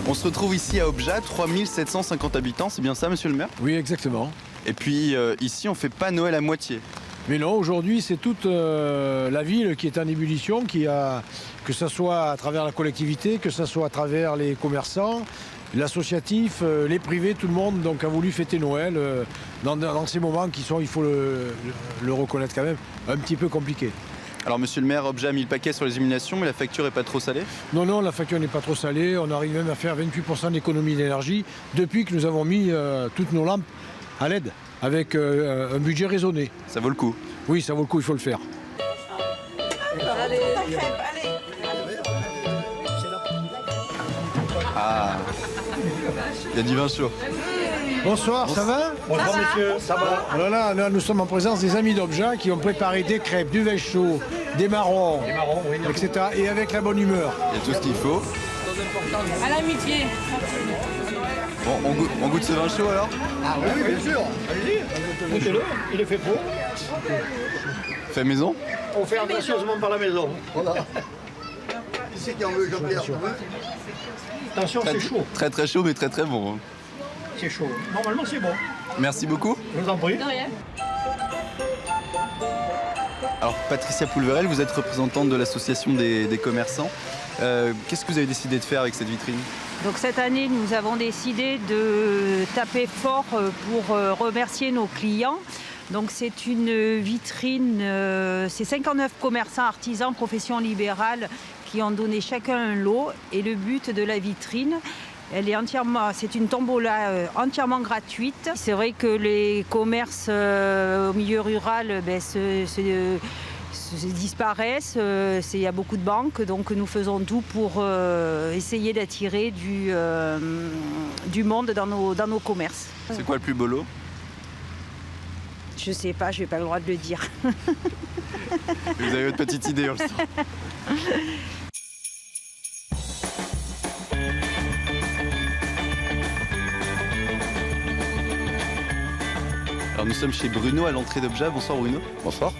On se retrouve ici à Objat, 3750 habitants, c'est bien ça monsieur le maire? Oui, exactement. Et puis ici on fait pas Noël à moitié. Mais non, aujourd'hui, c'est toute la ville qui est en ébullition, que ce soit à travers la collectivité, que ce soit à travers les commerçants, l'associatif, les privés, tout le monde donc, a voulu fêter Noël dans ces moments qui sont, il faut le reconnaître quand même, un petit peu compliqués. Alors monsieur le maire, Objat a mis le paquet sur les illuminations, mais la facture est pas trop salée? Non, la facture n'est pas trop salée. On arrive même à faire 28% d'économie d'énergie depuis que nous avons mis toutes nos lampes à LED avec un budget raisonné. Ça vaut le coup? Oui, ça vaut le coup, il faut le faire. Ah, il y a du vin chaud. Bonsoir, ça va? Bonjour monsieur, ça va? Alors là, nous sommes en présence des amis d'Objat qui ont préparé des crêpes, du vin chaud, des marrons, Oui, etc. Et avec la bonne humeur. Il y a tout ce qu'il faut. À l'amitié. Bon, on goûte ce vin chaud alors? Ah oui, bien sûr. Allez-y, goûtez-le, il est fait pour. Fait maison? Offert gracieusement par la maison. Voilà. Ici qui en veut, Jean-Pierre. Attention, c'est chaud. Très très chaud mais très très bon. Hein. C'est chaud. Normalement, c'est bon. Merci beaucoup. Je vous en prie. De rien. Alors Patricia Pulverel, vous êtes représentante de l'association des commerçants. Qu'est-ce que vous avez décidé de faire avec cette vitrine? Donc cette année, nous avons décidé de taper fort pour remercier nos clients. Donc c'est une vitrine, c'est 59 commerçants, artisans, professions libérales qui ont donné chacun un lot. Et le but de la vitrine, c'est une tombola entièrement gratuite. C'est vrai que les commerces au milieu rural disparaissent, il y a beaucoup de banques, donc nous faisons tout pour essayer d'attirer du monde dans nos commerces. C'est quoi le plus beau lot? Je sais pas, je n'ai pas le droit de le dire. Vous avez votre petite idée, on le sent. Alors nous sommes chez Bruno à l'entrée d'Objat. Bonsoir Bruno. Bonsoir.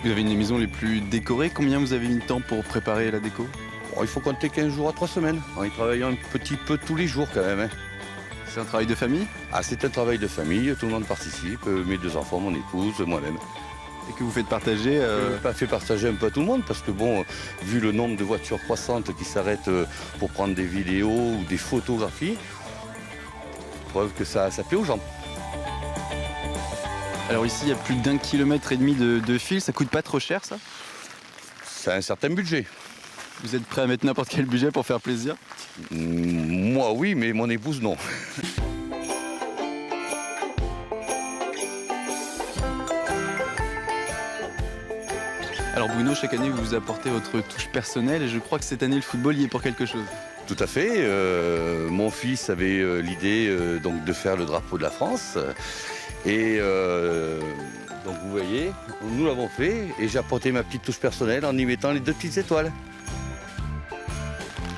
Vous avez une des maisons les plus décorées. Combien vous avez mis de temps pour préparer la déco? Bon, il faut compter 15 jours à 3 semaines. On y travaille un petit peu tous les jours quand même. Hein. C'est un travail de famille? Ah, c'est un travail de famille, tout le monde participe, mes 2 enfants, mon épouse, moi-même. Et que vous faites partager Je fait partager un peu à tout le monde parce que bon, vu le nombre de voitures croissantes qui s'arrêtent pour prendre des vidéos ou des photographies, preuve que ça plaît aux gens. Alors ici, il y a plus d'1,5 km de fil. Ça coûte pas trop cher ça? C'est un certain budget. Vous êtes prêt à mettre n'importe quel budget pour faire plaisir? Moi oui, mais mon épouse non. Alors Bruno, chaque année vous apportez votre touche personnelle et je crois que cette année le football y est pour quelque chose. Tout à fait. Mon fils avait l'idée donc de faire le drapeau de la France. Et donc vous voyez, nous l'avons fait et j'ai apporté ma petite touche personnelle en y mettant les 2 petites étoiles.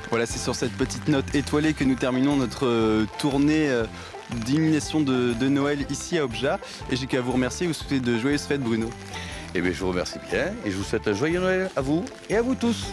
Voilà, c'est sur cette petite note étoilée que nous terminons notre tournée d'illumination de Noël ici à Objat. Et j'ai qu'à vous remercier et vous souhaiter de joyeuses fêtes Bruno. Eh bien je vous remercie bien et je vous souhaite un joyeux Noël à vous et à vous tous.